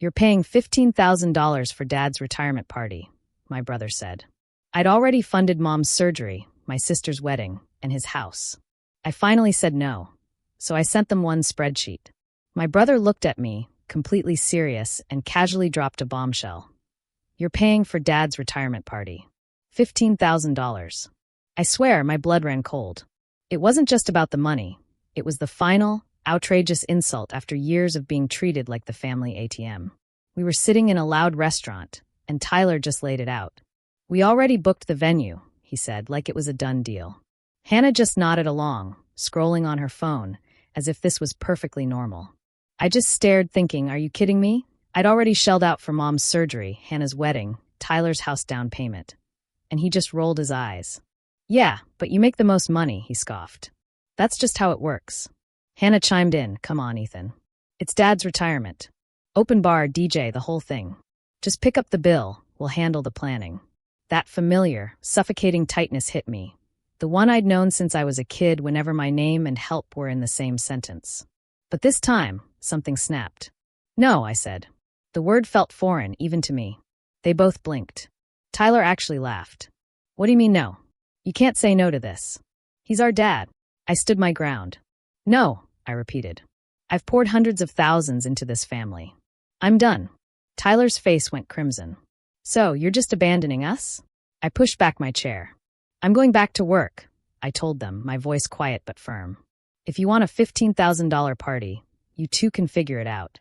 You're paying $15,000 for Dad's retirement party, my brother said. I'd already funded Mom's surgery, my sister's wedding, and his house. I finally said no, so I sent them one spreadsheet. My brother looked at me, completely serious, and casually dropped a bombshell. You're paying for Dad's retirement party. $15,000. I swear my blood ran cold. It wasn't just about the money. It was the final, outrageous insult after years of being treated like the family ATM. We were sitting in a loud restaurant, and Tyler just laid it out. We already booked the venue, he said, like it was a done deal. Hannah just nodded along, scrolling on her phone, as if this was perfectly normal. I just stared, thinking, are you kidding me? I'd already shelled out for Mom's surgery, Hannah's wedding, Tyler's house down payment. And he just rolled his eyes. Yeah, but you make the most money, he scoffed. That's just how it works. Hannah chimed in, come on, Ethan. It's Dad's retirement. Open bar, DJ, the whole thing. Just pick up the bill, we'll handle the planning. That familiar, suffocating tightness hit me. The one I'd known since I was a kid whenever my name and help were in the same sentence. But this time, something snapped. No, I said. The word felt foreign, even to me. They both blinked. Tyler actually laughed. What do you mean no? You can't say no to this. He's our dad. I stood my ground. No, I repeated. I've poured hundreds of thousands into this family. I'm done. Tyler's face went crimson. So, you're just abandoning us? I pushed back my chair. I'm going back to work, I told them, my voice quiet but firm. If you want a $15,000 party, you two can figure it out.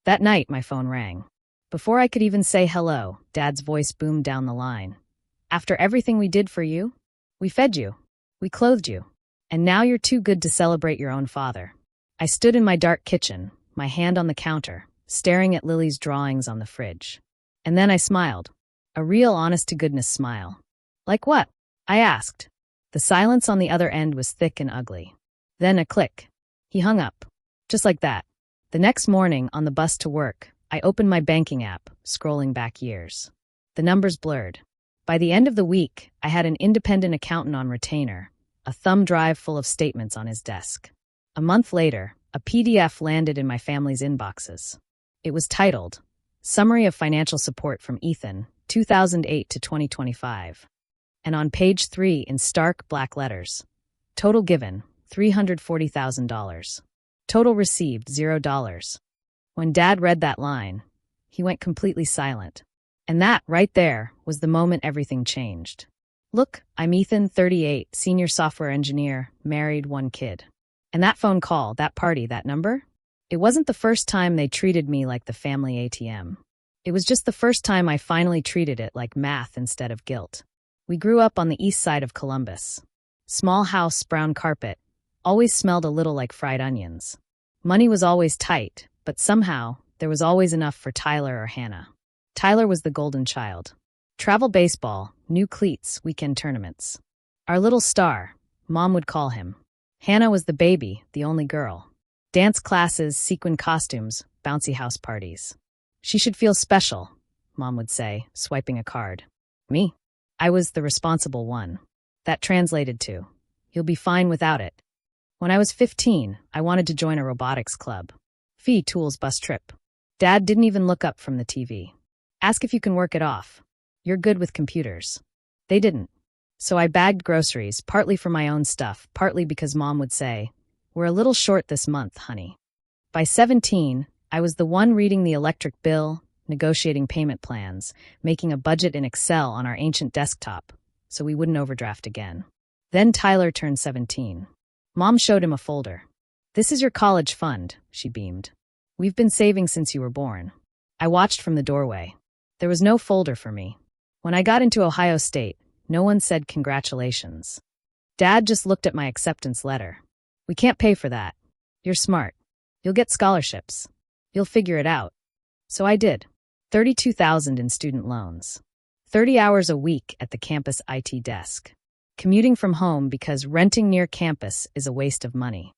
That night, my phone rang. Before I could even say hello, Dad's voice boomed down the line. After everything we did for you, we fed you, we clothed you, and now you're too good to celebrate your own father. I stood in my dark kitchen, my hand on the counter, staring at Lily's drawings on the fridge. And then I smiled. A real honest-to-goodness smile. Like what? I asked. The silence on the other end was thick and ugly. Then a click. He hung up. Just like that. The next morning, on the bus to work, I opened my banking app, scrolling back years. The numbers blurred. By the end of the week, I had an independent accountant on retainer, a thumb drive full of statements on his desk. A month later, a PDF landed in my family's inboxes. It was titled, Summary of Financial Support from Ethan, 2008 to 2025. And on page 3 in stark black letters, total given, $340,000. Total received, $0. When Dad read that line, he went completely silent. And that, right there, was the moment everything changed. Look, I'm Ethan, 38, senior software engineer, married, one kid. And that phone call, that party, that number? It wasn't the first time they treated me like the family ATM. It was just the first time I finally treated it like math instead of guilt. We grew up on the east side of Columbus. Small house, brown carpet, always smelled a little like fried onions. Money was always tight, but somehow there was always enough for Tyler or Hannah. Tyler was the golden child. Travel baseball, new cleats, weekend tournaments. Our little star, Mom would call him. Hannah was the baby, the only girl. Dance classes, sequin costumes, bouncy house parties. She should feel special, Mom would say, swiping a card. Me? I was the responsible one. That translated to, you'll be fine without it. When I was 15, I wanted to join a robotics club. Fee tools bus trip. Dad didn't even look up from the TV. Ask if you can work it off. You're good with computers. They didn't. So I bagged groceries, partly for my own stuff, partly because Mom would say, we're a little short this month, honey. By 17, I was the one reading the electric bill, negotiating payment plans, making a budget in Excel on our ancient desktop, so we wouldn't overdraft again. Then Tyler turned 17. Mom showed him a folder. This is your college fund, she beamed. We've been saving since you were born. I watched from the doorway. There was no folder for me. When I got into Ohio State, no one said congratulations. Dad just looked at my acceptance letter. We can't pay for that. You're smart. You'll get scholarships. You'll figure it out. So I did. $32,000 in student loans. 30 hours a week at the campus IT desk. Commuting from home because renting near campus is a waste of money.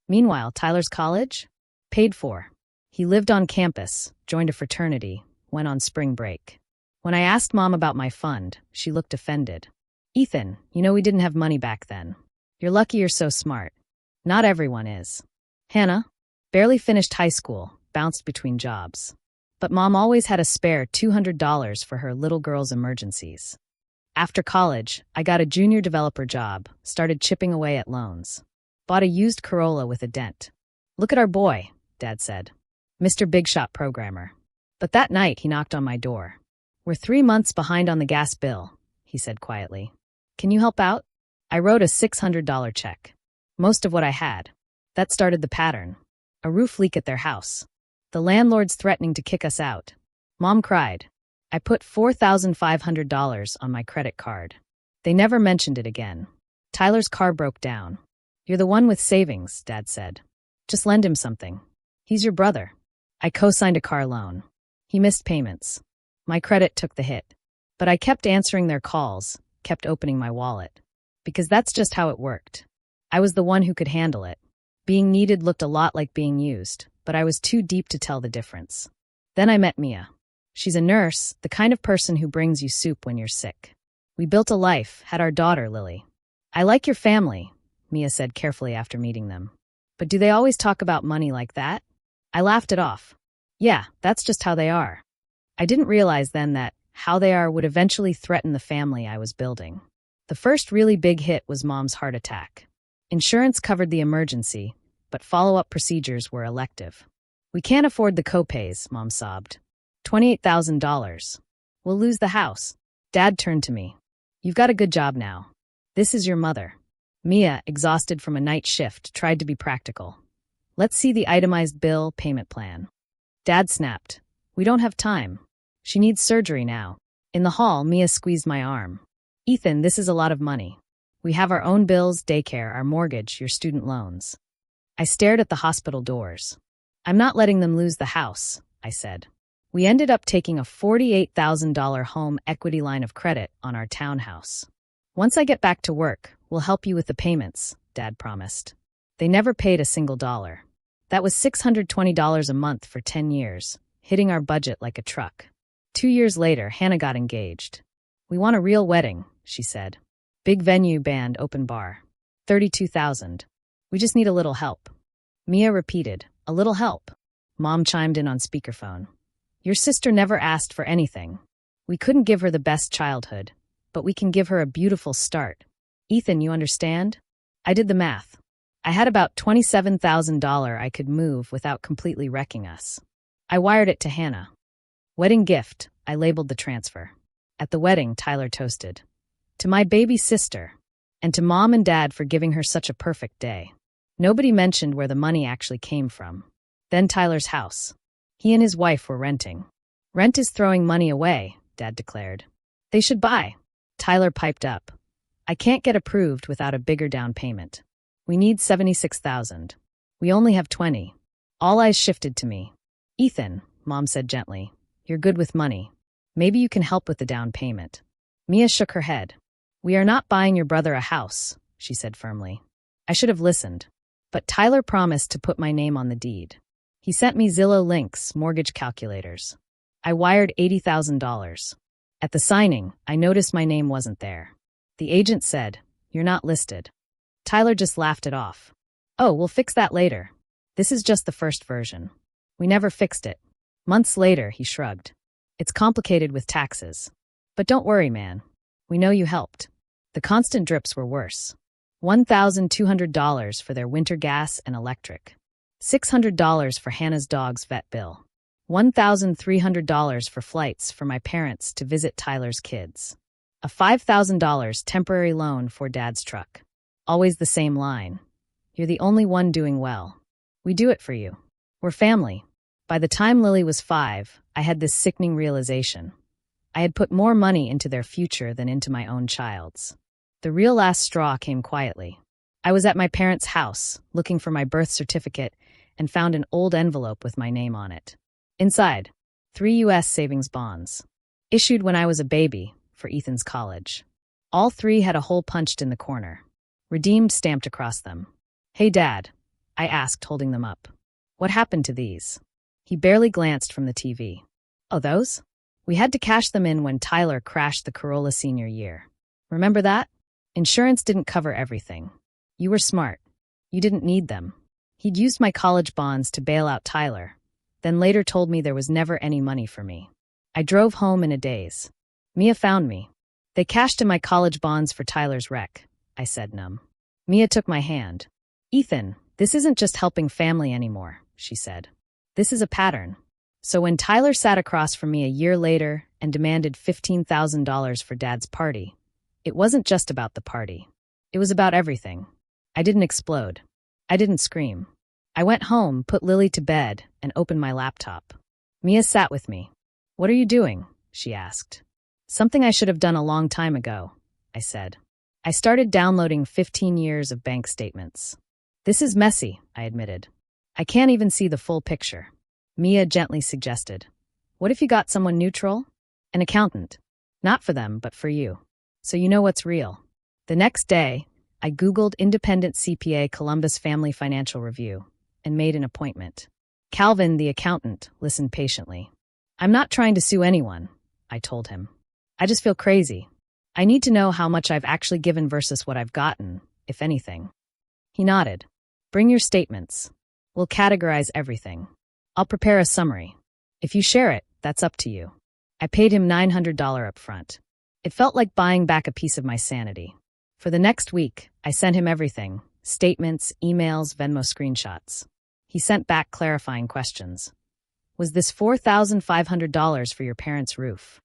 Meanwhile, Tyler's college? Paid for. He lived on campus, joined a fraternity, went on spring break. When I asked Mom about my fund, she looked offended. Ethan, you know we didn't have money back then. You're lucky you're so smart. Not everyone is. Hannah, barely finished high school, bounced between jobs. But Mom always had a spare $200 for her little girl's emergencies. After college, I got a junior developer job, started chipping away at loans. Bought a used Corolla with a dent. "Look at our boy," Dad said. "Mr. Big Shot programmer." But that night, he knocked on my door. "We're 3 months behind on the gas bill," he said quietly. "Can you help out?" I wrote a $600 check. Most of what I had. That started the pattern. A roof leak at their house. The landlord's threatening to kick us out. Mom cried. I put $4,500 on my credit card. They never mentioned it again. Tyler's car broke down. "You're the one with savings," Dad said. "Just lend him something. He's your brother." I co-signed a car loan. He missed payments. My credit took the hit. But I kept answering their calls, kept opening my wallet. Because that's just how it worked. I was the one who could handle it. Being needed looked a lot like being used, but I was too deep to tell the difference. Then I met Mia. She's a nurse, the kind of person who brings you soup when you're sick. We built a life, had our daughter, Lily. "I like your family," Mia said carefully after meeting them. "But do they always talk about money like that?" I laughed it off. "Yeah, that's just how they are." I didn't realize then that how they are would eventually threaten the family I was building. The first really big hit was Mom's heart attack. Insurance covered the emergency, but follow-up procedures were elective. "We can't afford the co-pays," Mom sobbed. $28,000. "We'll lose the house." Dad turned to me. "You've got a good job now. This is your mother." Mia, exhausted from a night shift, tried to be practical. "Let's see the itemized bill payment plan." Dad snapped. "We don't have time. She needs surgery now." In the hall, Mia squeezed my arm. "Ethan, this is a lot of money. We have our own bills, daycare, our mortgage, your student loans." I stared at the hospital doors. "I'm not letting them lose the house," I said. We ended up taking a $48,000 home equity line of credit on our townhouse. "Once I get back to work, we'll help you with the payments," Dad promised. They never paid a single dollar. That was $620 a month for 10 years, hitting our budget like a truck. 2 years later, Hannah got engaged. "We want a real wedding," she said. "Big venue, band, open bar. 32,000. We just need a little help." Mia repeated, "A little help." Mom chimed in on speakerphone. "Your sister never asked for anything. We couldn't give her the best childhood, but we can give her a beautiful start. Ethan, you understand?" I did the math. I had about $27,000 I could move without completely wrecking us. I wired it to Hannah. "Wedding gift," I labeled the transfer. At the wedding, Tyler toasted. "To my baby sister, and to Mom and Dad for giving her such a perfect day." Nobody mentioned where the money actually came from. Then Tyler's house. He and his wife were renting. "Rent is throwing money away," Dad declared. "They should buy." Tyler piped up. "I can't get approved without a bigger down payment. We need 76,000. We only have 20. All eyes shifted to me. "Ethan," Mom said gently, "you're good with money. Maybe you can help with the down payment." Mia shook her head. "We are not buying your brother a house," she said firmly. I should have listened. But Tyler promised to put my name on the deed. He sent me Zillow links, mortgage calculators. I wired $80,000. At the signing, I noticed my name wasn't there. The agent said, "You're not listed." Tyler just laughed it off. "Oh, we'll fix that later. This is just the first version." We never fixed it. Months later, he shrugged. "It's complicated with taxes. But don't worry, man. We know you helped." The constant drips were worse. $1,200 for their winter gas and electric. $600 for Hannah's dog's vet bill. $1,300 for flights for my parents to visit Tyler's kids. A $5,000 temporary loan for Dad's truck. Always the same line. "You're the only one doing well. We do it for you. We're family." By the time Lily was 5, I had this sickening realization. I had put more money into their future than into my own child's. The real last straw came quietly. I was at my parents' house, looking for my birth certificate, and found an old envelope with my name on it. Inside, 3 U.S. savings bonds. Issued when I was a baby, for Ethan's college. All 3 had a hole punched in the corner. Redeemed stamped across them. "Hey, Dad," I asked, holding them up. "What happened to these?" He barely glanced from the TV. "Oh, those? We had to cash them in when Tyler crashed the Corolla senior year. Remember that? Insurance didn't cover everything. You were smart. You didn't need them." He'd used my college bonds to bail out Tyler, then later told me there was never any money for me. I drove home in a daze. Mia found me. They cashed in my college bonds for Tyler's wreck, I said, numb. Mia took my hand. Ethan, this isn't just helping family anymore, she said. This is a pattern. So when Tyler sat across from me a year later and demanded $15,000 for Dad's party, it wasn't just about the party. It was about everything. I didn't explode. I didn't scream. I went home, put Lily to bed, and opened my laptop. Mia sat with me. What are you doing? She asked. Something I should have done a long time ago, I said. I started downloading 15 years of bank statements. This is messy, I admitted. I can't even see the full picture. Mia gently suggested. What if you got someone neutral? An accountant. Not for them, but for you. So you know what's real. The next day, I Googled Independent CPA Columbus Family Financial Review and made an appointment. Calvin, the accountant, listened patiently. I'm not trying to sue anyone, I told him. I just feel crazy. I need to know how much I've actually given versus what I've gotten, if anything. He nodded. Bring your statements. We'll categorize everything. I'll prepare a summary. If you share it, that's up to you. I paid him $900 up front. It felt like buying back a piece of my sanity. For the next week, I sent him everything. Statements, emails, Venmo screenshots. He sent back clarifying questions. Was this $4,500 for your parents' roof?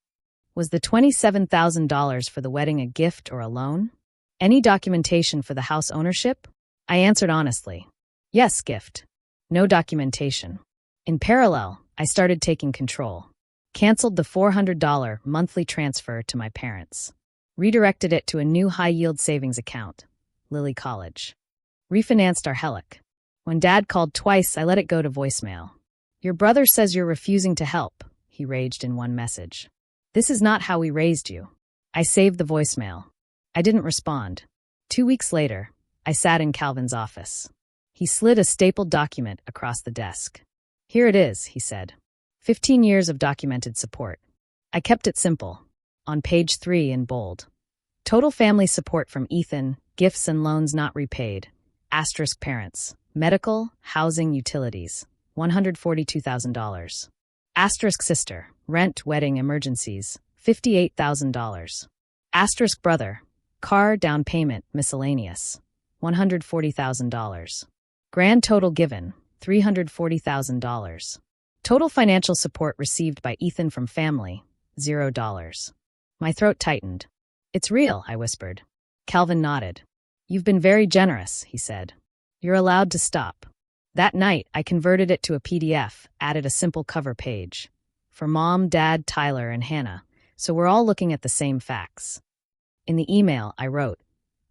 Was the $27,000 for the wedding a gift or a loan? Any documentation for the house ownership? I answered honestly. Yes, gift. No documentation. In parallel, I started taking control. Canceled the $400 monthly transfer to my parents. Redirected it to a new high-yield savings account, Lily College. Refinanced our Helic. When Dad called twice, I let it go to voicemail. Your brother says you're refusing to help, he raged in one message. This is not how we raised you. I saved the voicemail. I didn't respond. 2 weeks later, I sat in Calvin's office. He slid a stapled document across the desk. Here it is, he said. 15 years of documented support. I kept it simple. On page 3 in bold. Total family support from Ethan, gifts and loans not repaid. Asterisk parents. Medical, housing, utilities. $142,000. Asterisk sister. Rent, wedding, emergencies. $58,000. Asterisk brother. Car, down payment, miscellaneous. $140,000. Grand total given. $340,000. Total financial support received by Ethan from family. $0. My throat tightened. It's real, I whispered. Calvin nodded. You've been very generous, he said. You're allowed to stop. That night, I converted it to a PDF, added a simple cover page. For Mom, Dad, Tyler, and Hannah, so we're all looking at the same facts. In the email, I wrote,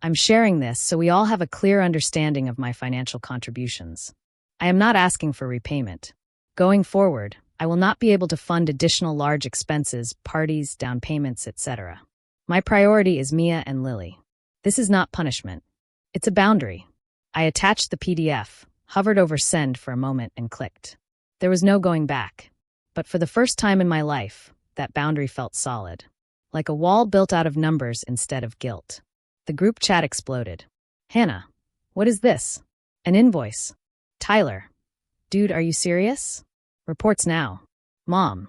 I'm sharing this so we all have a clear understanding of my financial contributions. I am not asking for repayment. Going forward, I will not be able to fund additional large expenses, parties, down payments, etc. My priority is Mia and Lily. This is not punishment. It's a boundary. I attached the PDF, hovered over send for a moment, and clicked. There was no going back. But for the first time in my life, that boundary felt solid. Like a wall built out of numbers instead of guilt. The group chat exploded. Hannah, what is this? An invoice. Tyler. Dude, are you serious? Reports now. Mom.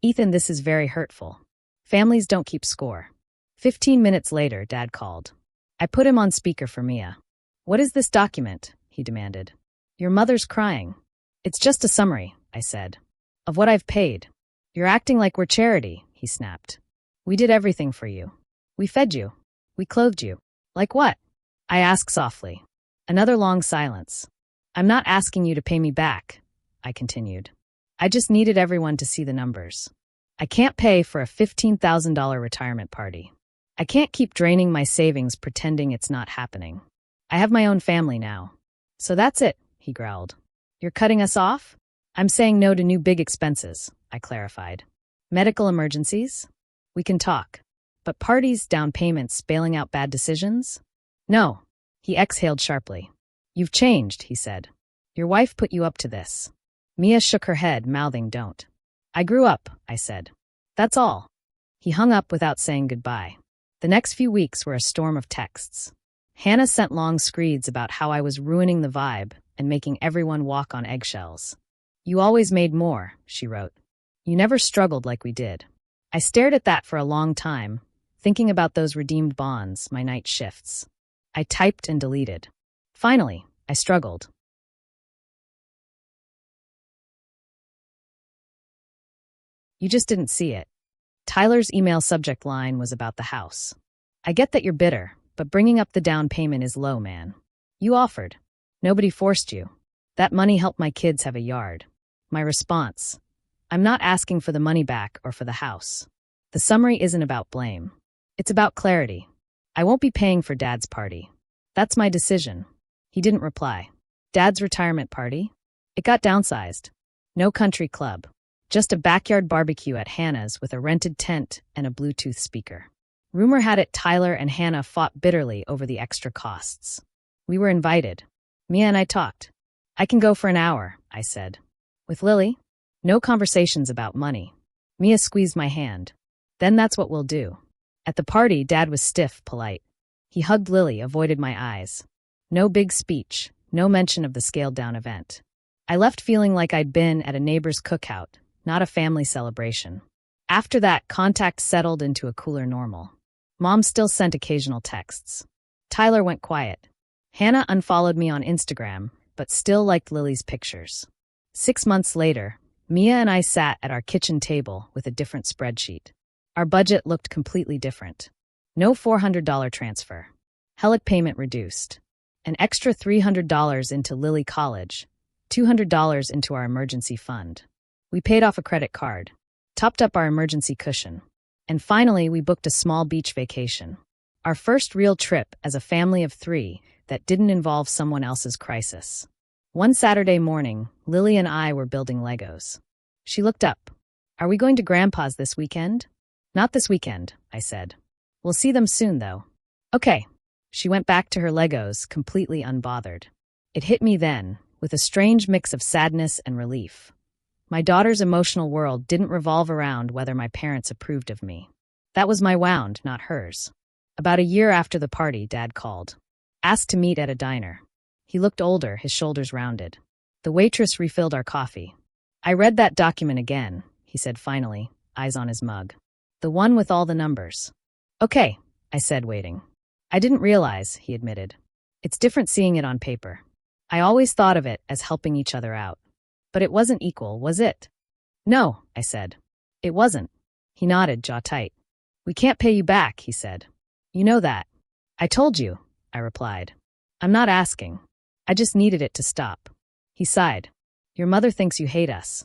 Ethan, this is very hurtful. Families don't keep score. 15 minutes later, Dad called. I put him on speaker for Mia. What is this document? He demanded. Your mother's crying. It's just a summary, I said. Of what I've paid. You're acting like we're charity, he snapped. We did everything for you. We fed you. We clothed you. Like what? I asked softly. Another long silence. I'm not asking you to pay me back, I continued. I just needed everyone to see the numbers. I can't pay for a $15,000 retirement party. I can't keep draining my savings pretending it's not happening. I have my own family now. So that's it, he growled. You're cutting us off? I'm saying no to new big expenses, I clarified. Medical emergencies? We can talk. But parties, down payments, bailing out bad decisions? No. He exhaled sharply. You've changed, he said. Your wife put you up to this. Mia shook her head, mouthing don't. I grew up, I said. That's all. He hung up without saying goodbye. The next few weeks were a storm of texts. Hannah sent long screeds about how I was ruining the vibe and making everyone walk on eggshells. You always made more, she wrote. You never struggled like we did. I stared at that for a long time, thinking about those redeemed bonds, my night shifts. I typed and deleted. Finally, I struggled. You just didn't see it. Tyler's email subject line was about the house. I get that you're bitter, but bringing up the down payment is low, man. You offered. Nobody forced you. That money helped my kids have a yard. My response: I'm not asking for the money back or for the house. The summary isn't about blame. It's about clarity. I won't be paying for Dad's party. That's my decision. He didn't reply. Dad's retirement party? It got downsized. No country club. Just a backyard barbecue at Hannah's with a rented tent and a Bluetooth speaker. Rumor had it Tyler and Hannah fought bitterly over the extra costs. We were invited. Mia and I talked. I can go for an hour, I said. With Lily? No conversations about money. Mia squeezed my hand. Then that's what we'll do. At the party, Dad was stiff, polite. He hugged Lily, avoided my eyes. No big speech, no mention of the scaled-down event. I left feeling like I'd been at a neighbor's cookout, not a family celebration. After that, contact settled into a cooler normal. Mom still sent occasional texts. Tyler went quiet. Hannah unfollowed me on Instagram, but still liked Lily's pictures. 6 months later, Mia and I sat at our kitchen table with a different spreadsheet. Our budget looked completely different. No $400 transfer. HELOC payment reduced. An extra $300 into Lily College. $200 into our emergency fund. We paid off a credit card. Topped up our emergency cushion. And finally, we booked a small beach vacation. Our first real trip as a family of 3 that didn't involve someone else's crisis. One Saturday morning, Lily and I were building Legos. She looked up. Are we going to Grandpa's this weekend? Not this weekend, I said. We'll see them soon, though. Okay. She went back to her Legos, completely unbothered. It hit me then, with a strange mix of sadness and relief. My daughter's emotional world didn't revolve around whether my parents approved of me. That was my wound, not hers. About a year after the party, Dad called. Asked to meet at a diner. He looked older, his shoulders rounded. The waitress refilled our coffee. I read that document again, he said finally, eyes on his mug. The one with all the numbers. Okay, I said, waiting. I didn't realize, he admitted. It's different seeing it on paper. I always thought of it as helping each other out. But it wasn't equal, was it? No, I said. It wasn't. He nodded, jaw tight. We can't pay you back, he said. You know that. I told you, I replied. I'm not asking. I just needed it to stop. He sighed. Your mother thinks you hate us.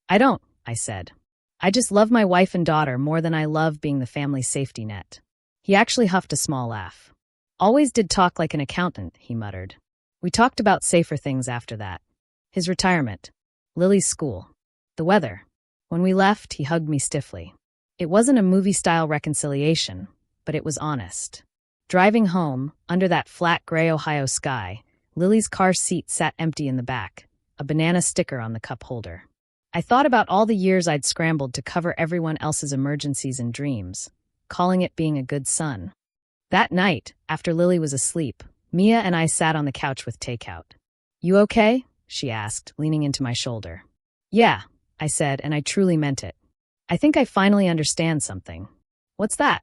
I don't, I said. I just love my wife and daughter more than I love being the family's safety net. He actually huffed a small laugh. Always did talk like an accountant, he muttered. We talked about safer things after that. His retirement. Lily's school. The weather. When we left, he hugged me stiffly. It wasn't a movie-style reconciliation, but it was honest. Driving home, under that flat gray Ohio sky, Lily's car seat sat empty in the back, a banana sticker on the cup holder. I thought about all the years I'd scrambled to cover everyone else's emergencies and dreams, calling it being a good son. That night, after Lily was asleep, Mia and I sat on the couch with takeout. You okay? She asked, leaning into my shoulder. Yeah, I said, and I truly meant it. I think I finally understand something. What's that?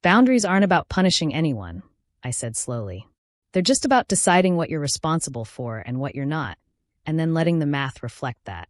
Boundaries aren't about punishing anyone, I said slowly. They're just about deciding what you're responsible for and what you're not, and then letting the math reflect that.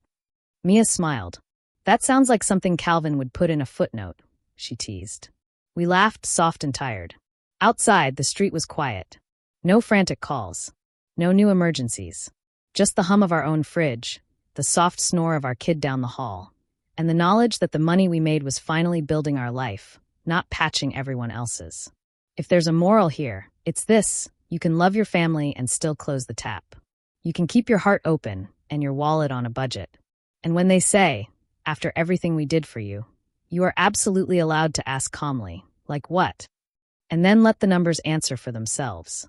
Mia smiled. That sounds like something Calvin would put in a footnote, she teased. We laughed, soft and tired. Outside, the street was quiet. No frantic calls. No new emergencies. Just the hum of our own fridge, the soft snore of our kid down the hall, and the knowledge that the money we made was finally building our life, not patching everyone else's. If there's a moral here, it's this: you can love your family and still close the tap. You can keep your heart open and your wallet on a budget. And when they say, after everything we did for you, you are absolutely allowed to ask calmly, like what? And then let the numbers answer for themselves.